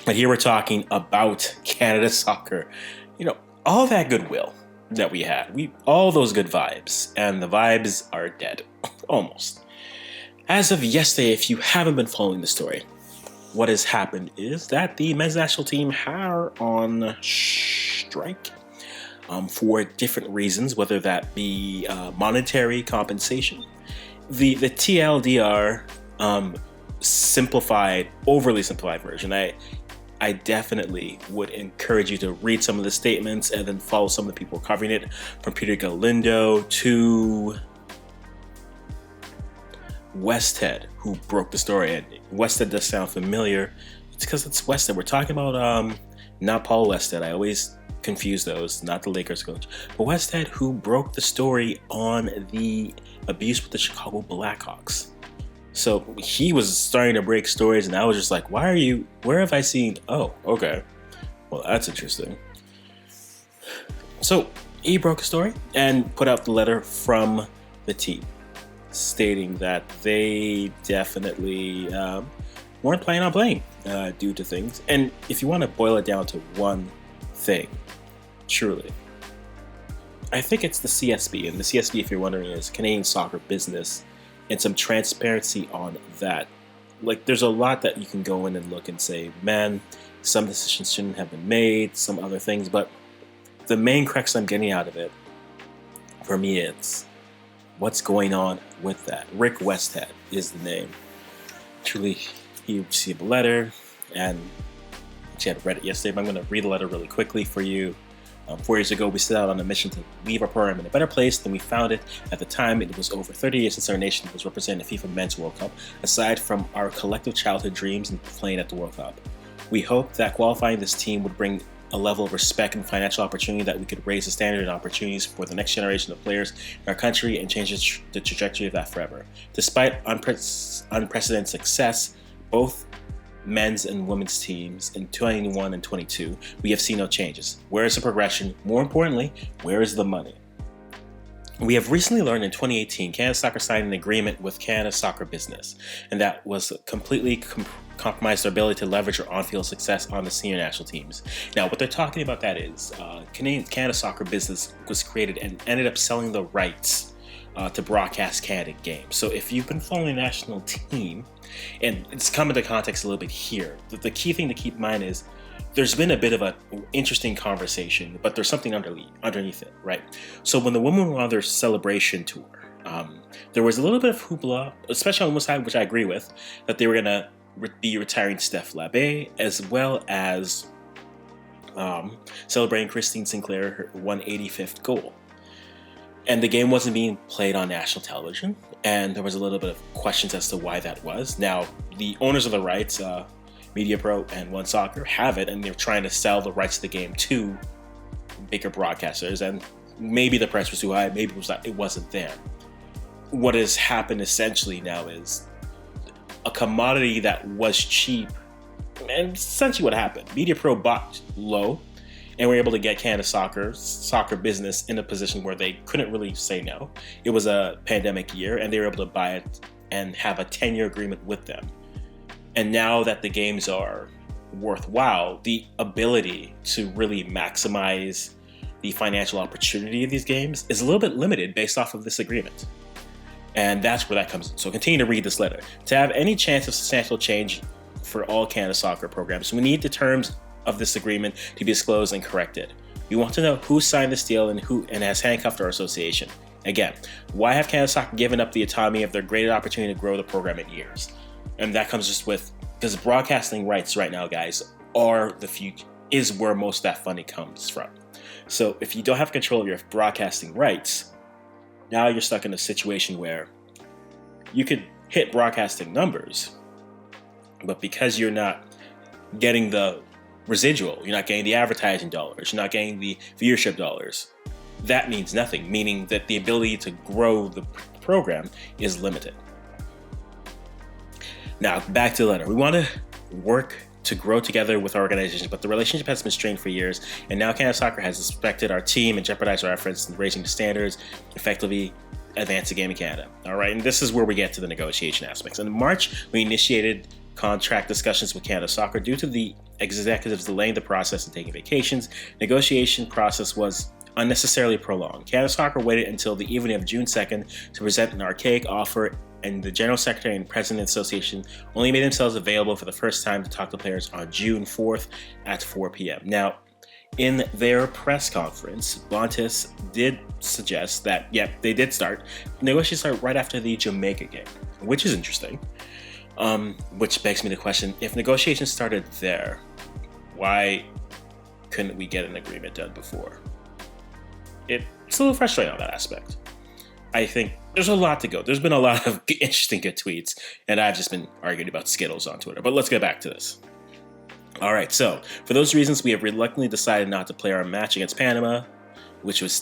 But here we're talking about Canada Soccer. You know, all that goodwill that we had, all those good vibes, and the vibes are dead, almost. As of yesterday, if you haven't been following the story, what has happened is that the men's national team are on strike for different reasons, whether that be monetary compensation. The TLDR overly simplified version. I definitely would encourage you to read some of the statements and then follow some of the people covering it, from Peter Galindo to Westhead, who broke the story. And Westhead does sound familiar. It's because it's Westhead. We're talking about not Paul Westhead. I always confuse those, not the Lakers coach, but Westhead, who broke the story on the abuse with the Chicago Blackhawks. So he was starting to break stories, and I was just like, where have I seen? Oh, okay. Well, that's interesting. So he broke a story and put out the letter from the team stating that they definitely weren't planning on playing due to things. And if you want to boil it down to one thing, truly, I think it's the CSB. And the CSB, if you're wondering, is Canadian Soccer Business, and some transparency on that. Like, there's a lot that you can go in and look and say, man, some decisions shouldn't have been made, some other things, but the main crux I'm getting out of it, for me, it's what's going on with that. Rick Westhead is the name. Truly, he received a letter, and she had read it yesterday, but I'm going to read the letter really quickly for you. 4 years ago, we set out on a mission to leave our program in a better place than we found it. At the time, it was over 30 years since our nation was represented in the FIFA Men's World Cup, aside from our collective childhood dreams and playing at the World Cup. We hoped that qualifying this team would bring a level of respect and financial opportunity that we could raise the standard and opportunities for the next generation of players in our country and change the trajectory of that forever. Despite unprecedented success, both men's and women's teams in 21 and 22, we have seen no changes. Where is the progression? More importantly, where is the money? We have recently learned in 2018, Canada Soccer signed an agreement with Canada Soccer Business, and that was completely compromised their ability to leverage our on-field success on the senior national teams. Now, what they're talking about that is Canada Soccer Business was created and ended up selling the rights to broadcast Canada games. So if you've been following the national team, and it's come into context a little bit here, the key thing to keep in mind is there's been a bit of an interesting conversation, but there's something underneath it, right? So when the women were on their celebration tour, there was a little bit of hoopla, especially on one side, which I agree with, that they were going to be retiring Steph Labbe, as well as celebrating Christine Sinclair, her 185th goal. And the game wasn't being played on national television, and there was a little bit of questions as to why that was. Now, the owners of the rights, MediaPro and One Soccer, have it, and they're trying to sell the rights to the game to bigger broadcasters, and maybe the price was too high, maybe it wasn't there. What has happened essentially now is a commodity that was cheap, and essentially what happened, MediaPro bought low, and we're able to get Canada Soccer Business in a position where they couldn't really say no. It was a pandemic year, and they were able to buy it and have a 10-year agreement with them. And now that the games are worthwhile, the ability to really maximize the financial opportunity of these games is a little bit limited based off of this agreement. And that's where that comes in. So continue to read this letter. To have any chance of substantial change for all Canada Soccer programs, we need the terms of this agreement to be disclosed and corrected. We want to know who signed this deal and has handcuffed our association. Again, why have Canada Soccer given up the autonomy of their greater opportunity to grow the program in years? And that comes just with, because broadcasting rights right now, guys, are the future, is where most of that funding comes from. So if you don't have control of your broadcasting rights, now you're stuck in a situation where you could hit broadcasting numbers, but because you're not getting the residual, you're not getting the advertising dollars, you're not getting the viewership dollars, that means nothing, meaning that the ability to grow the program is limited. Now, back to the letter. We want to work to grow together with our organization, but the relationship has been strained for years, and now Canada Soccer has affected our team and jeopardized our efforts in raising the standards, effectively advance the game in Canada. All right, and this is where we get to the negotiation aspects. In March, we initiated contract discussions with Canada Soccer due to the executives delaying the process and taking vacations. Negotiation process was unnecessarily prolonged. Canada Soccer waited until the evening of June 2nd to present an archaic offer, and the General Secretary and President of the Association only made themselves available for the first time to talk to players on June 4th at 4 p.m. Now, in their press conference, Bontis did suggest that, they did start. Negotiations start right after the Jamaica game, which is interesting. Which begs me the question, if negotiations started there, why couldn't we get an agreement done before? It's a little frustrating on that aspect. I think there's a lot to go. There's been a lot of interesting good tweets, and I've just been arguing about Skittles on Twitter. But let's get back to this. All right, so for those reasons, we have reluctantly decided not to play our match against Panama, which was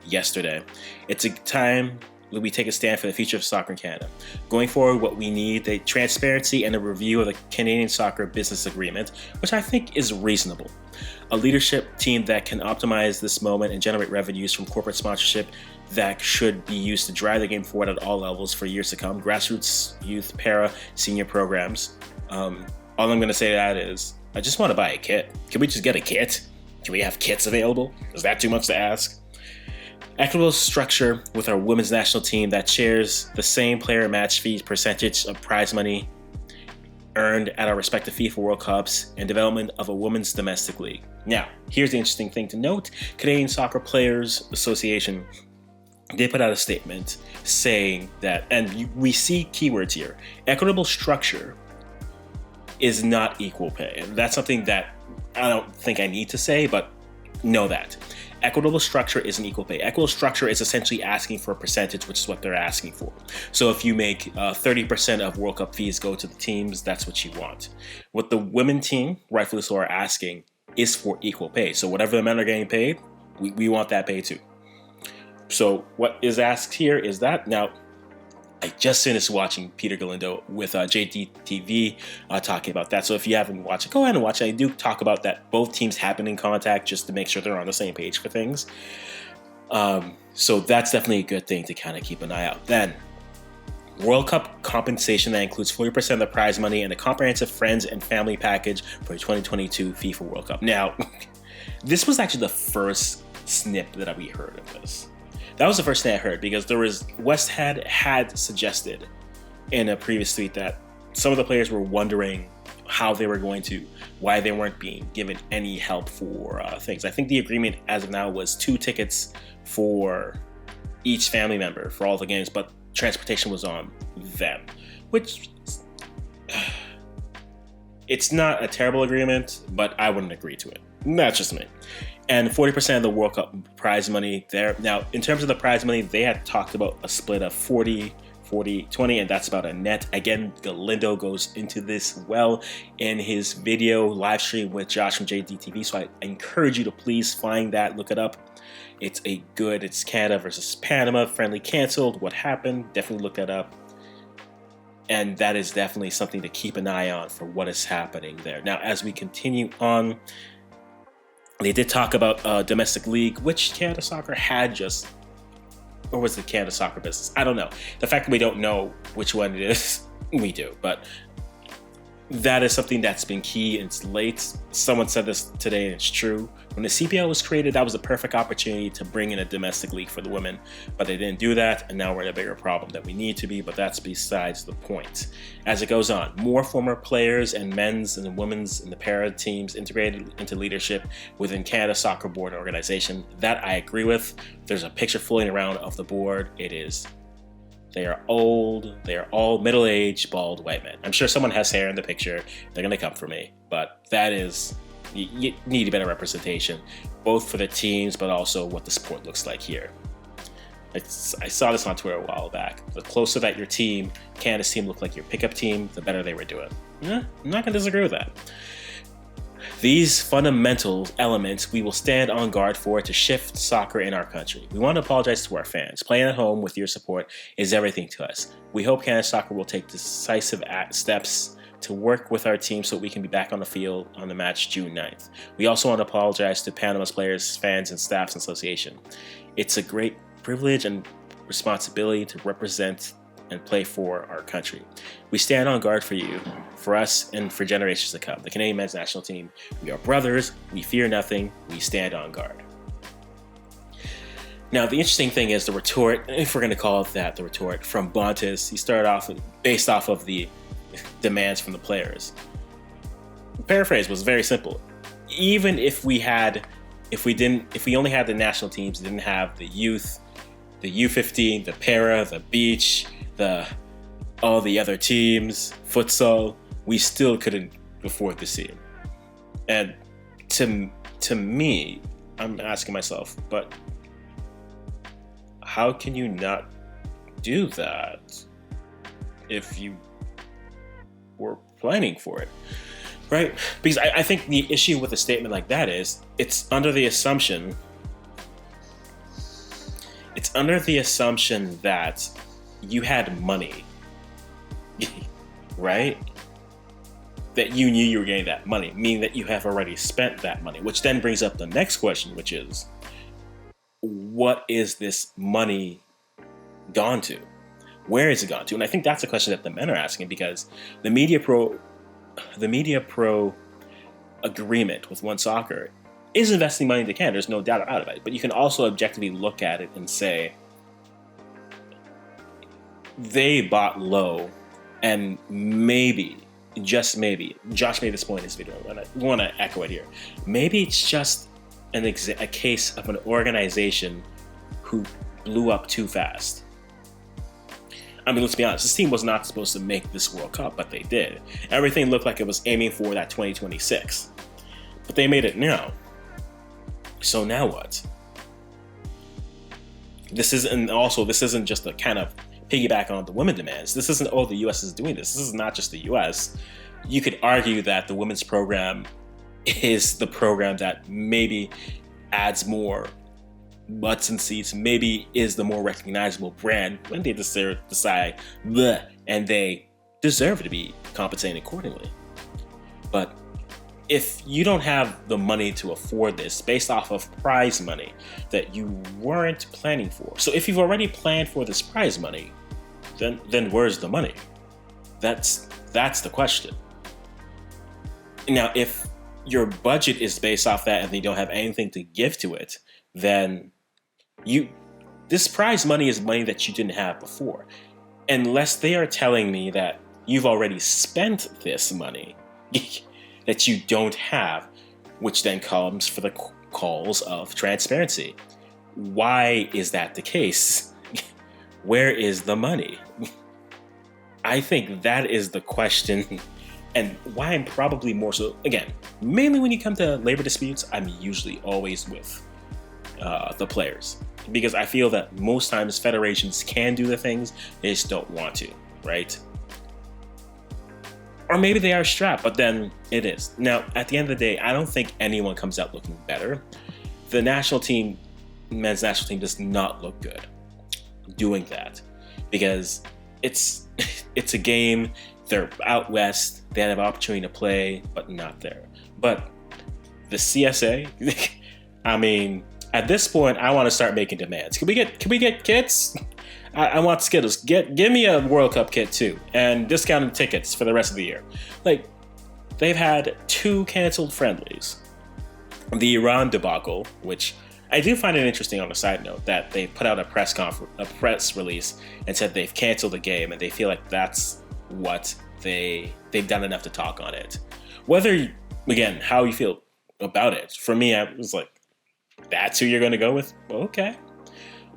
yesterday. It's a time that we take a stand for the future of soccer in Canada. Going forward, what we need, the transparency and a review of the Canadian Soccer Business Agreement, which I think is reasonable. A leadership team that can optimize this moment and generate revenues from corporate sponsorship that should be used to drive the game forward at all levels for years to come. Grassroots, youth, para, senior programs. All I'm going to say to that is, I just want to buy a kit. Can we just get a kit? Can we have kits available? Is that too much to ask? Equitable structure with our women's national team that shares the same player match fee percentage of prize money earned at our respective FIFA World Cups, and development of a women's domestic league. Now, here's the interesting thing to note. Canadian Soccer Players Association did put out a statement saying that, and we see keywords here, equitable structure is not equal pay. And that's something that I don't think I need to say, but know that. Equitable structure isn't equal pay. Equitable structure is essentially asking for a percentage, which is what they're asking for. So if you make 30% of World Cup fees go to the teams, that's what you want. What the women team, rightfully so, are asking is for equal pay. So whatever the men are getting paid, we want that pay too. So what is asked here is that. Now, I just finished watching Peter Galindo with JDTV talking about that. So if you haven't watched it, go ahead and watch it. I do talk about that both teams have been in contact just to make sure they're on the same page for things. So that's definitely a good thing to kind of keep an eye out. Then, World Cup compensation that includes 40% of the prize money and a comprehensive friends and family package for the 2022 FIFA World Cup. Now, this was actually the first snip that we heard of this. That was the first thing I heard, because West had suggested in a previous tweet that some of the players were wondering why they weren't being given any help for things. I think the agreement as of now was 2 tickets for each family member for all the games, but transportation was on them, which it's not a terrible agreement, but I wouldn't agree to it. That's just me. And 40% of the World Cup prize money there. Now, in terms of the prize money, they had talked about a split of 40, 20, and that's about a net. Again, Galindo goes into this well in his video live stream with Josh from JDTV. So I encourage you to please find that, look it up. It's Canada versus Panama, friendly canceled. What happened? Definitely look that up. And that is definitely something to keep an eye on for what is happening there. Now, as we continue on, they did talk about domestic league, which Canada Soccer had just, or was it Canada Soccer Business? I don't know. The fact that we don't know which one it is, we do. But that is something that's been key. It's late. Someone said this today, and it's true. When the CPL was created, that was the perfect opportunity to bring in a domestic league for the women, but they didn't do that, and now we're in a bigger problem that we need to be, but that's besides the point. As it goes on, more former players and men's and women's and the para teams integrated into leadership within Canada Soccer Board organization. That I agree with. There's a picture floating around of the board. They are old, they are all middle-aged, bald white men. I'm sure someone has hair in the picture. They're going to come for me. But that is, you need a better representation, both for the teams, but also what the sport looks like here. I saw this on Twitter a while back. The closer that your team, Canada's team, looked like your pickup team, the better they were doing. I'm not going to disagree with that. These fundamental elements we will stand on guard for to shift soccer in our country. We want to apologize to our fans. Playing at home with your support is everything to us. We hope Canada Soccer will take decisive steps to work with our team so we can be back on the field on the match June 9th. We also want to apologize to Panama's players, fans, and staffs association. It's a great privilege and responsibility to represent and play for our country. We stand on guard for you, for us, and for generations to come. The Canadian men's national team, we are brothers, we fear nothing, we stand on guard. Now, the interesting thing is the retort, if we're going to call it that, the retort from Bontis, he started off based off of the demands from the players. The paraphrase was very simple. Even if we only had the national teams, didn't have the youth, the U15, the para, the beach, all the other teams, futsal, we still couldn't afford the team. And to me, I'm asking myself, but how can you not do that if you were planning for it, right? Because I think the issue with a statement like that is it's under the assumption that you had money, right? That you knew you were getting that money, meaning that you have already spent that money, which then brings up the next question, which is, what is this money gone to? Where is it gone to? And I think that's a question that the men are asking, because the Media Pro agreement with One Soccer is investing money into Canada. There's no doubt about it. But you can also objectively look at it and say they bought low, and maybe, just maybe, Josh made this point in his video, and I want to echo it here. Maybe it's just a case of an organization who blew up too fast. I mean, let's be honest, this team was not supposed to make this World Cup, but they did. Everything looked like it was aiming for that 2026. But they made it now. So now what? This isn't just a kind of piggyback on the women demands. This isn't, the US is doing this. This is not just the US. You could argue that the women's program is the program that maybe adds more butts and seats, maybe is the more recognizable brand when they decide, and they deserve to be compensated accordingly. But if you don't have the money to afford this based off of prize money that you weren't planning for, so if you've already planned for this prize money, then where's the money? That's the question. Now, if your budget is based off that and you don't have anything to give to it, then this prize money is money that you didn't have before. Unless they are telling me that you've already spent this money that you don't have, which then comes for the calls of transparency. Why is that the case? Where is the money? I think that is the question. And why I'm probably more so, again, mainly when you come to labor disputes, I'm usually always with the players. Because I feel that most times federations can do the things, they just don't want to, right? Or maybe they are strapped, but then it is. Now, at the end of the day, I don't think anyone comes out looking better. The national team, men's national team, does not look good doing that. Because it's a game. They're out west, they have an opportunity to play, but not there. But the CSA, I mean, at this point, I want to start making demands. Can we get kits? I want Skittles. Give me a World Cup kit too, and discounted tickets for the rest of the year. Like, they've had 2 canceled friendlies. The Iran debacle, which I do find it interesting on a side note, that they put out a press release and said they've canceled the game, and they feel like that's what they've done enough to talk on it. Whether, again, how you feel about it. For me, I was like, that's who you're going to go with? Well, okay.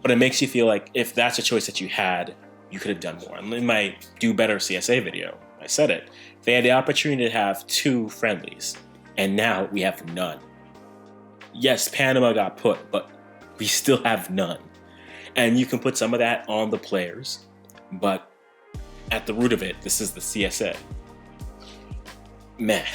But it makes you feel like if that's a choice that you had, you could have done more. And in my Do Better CSA video, I said it. They had the opportunity to have 2 friendlies, and now we have none. Yes, Panama got put, but we still have none. And you can put some of that on the players, but at the root of it, this is the CSA. Man,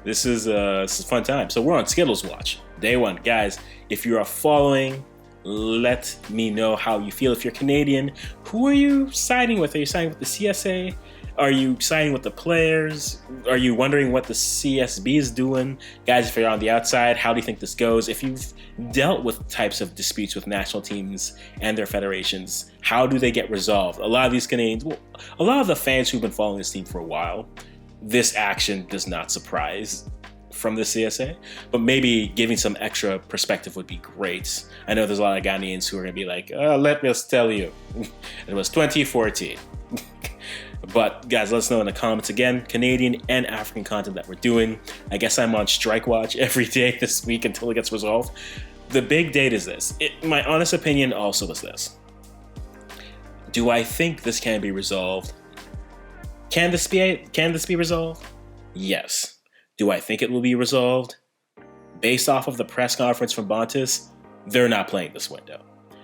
this is a fun time. So we're on Skittles watch. Day 1. Guys, if you are following, let me know how you feel. If you're Canadian, who are you siding with? Are you siding with the CSA? Are you siding with the players? Are you wondering what the CSB is doing? Guys, if you're on the outside, how do you think this goes? If you've dealt with types of disputes with national teams and their federations, how do they get resolved? A lot of these Canadians, well, a lot of the fans who've been following this team for a while, this action does not surprise from the CSA, but maybe giving some extra perspective would be great. I know there's a lot of Ghanaians who are going to be like, let me just tell you, it was 2014. But guys, let us know in the comments again, Canadian and African content that we're doing. I guess I'm on strike watch every day this week until it gets resolved. The big date is this. My honest opinion also is this. Do I think this can be resolved? Can this be resolved? Yes. Do I think it will be resolved? Based off of the press conference from Bontis, they're not playing this window.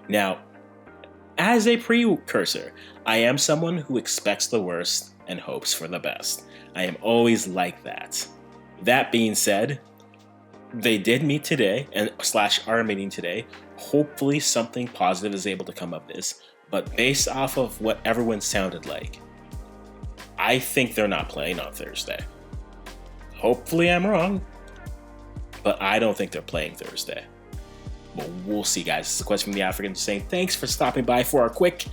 Now, as a precursor, I am someone who expects the worst and hopes for the best. I am always like that. That being said, they did meet today and / are meeting today. Hopefully something positive is able to come of this. But based off of what everyone sounded like, I think they're not playing on Thursday. Hopefully I'm wrong, but I don't think they're playing Thursday. But we'll see, guys. This is a question from the African saying, thanks for stopping by for our quick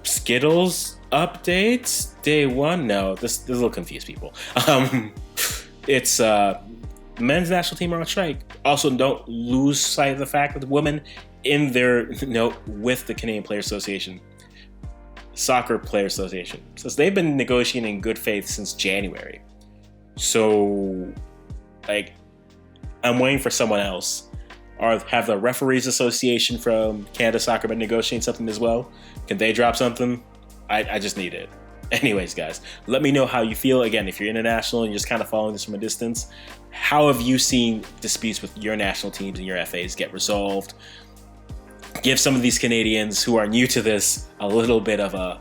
Skittles updates. Day one? No, this will confuse people. It's men's national team are on strike. Also, don't lose sight of the fact that the women in their note with the Canadian Players Association, Soccer Players Association, says they've been negotiating in good faith since January. So, I'm waiting for someone else. Or have the Referees Association from Canada Soccer been negotiating something as well? Can they drop something? I just need it. Anyways, guys, let me know how you feel. Again, if you're international and you're just kind of following this from a distance, how have you seen disputes with your national teams and your FAs get resolved? Give some of these Canadians who are new to this a little bit of a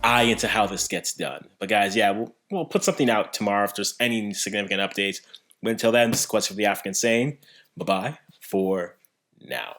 eye into how this gets done. But guys, yeah, we'll put something out tomorrow if there's any significant updates. But until then, this is a question for the African saying, bye-bye for now.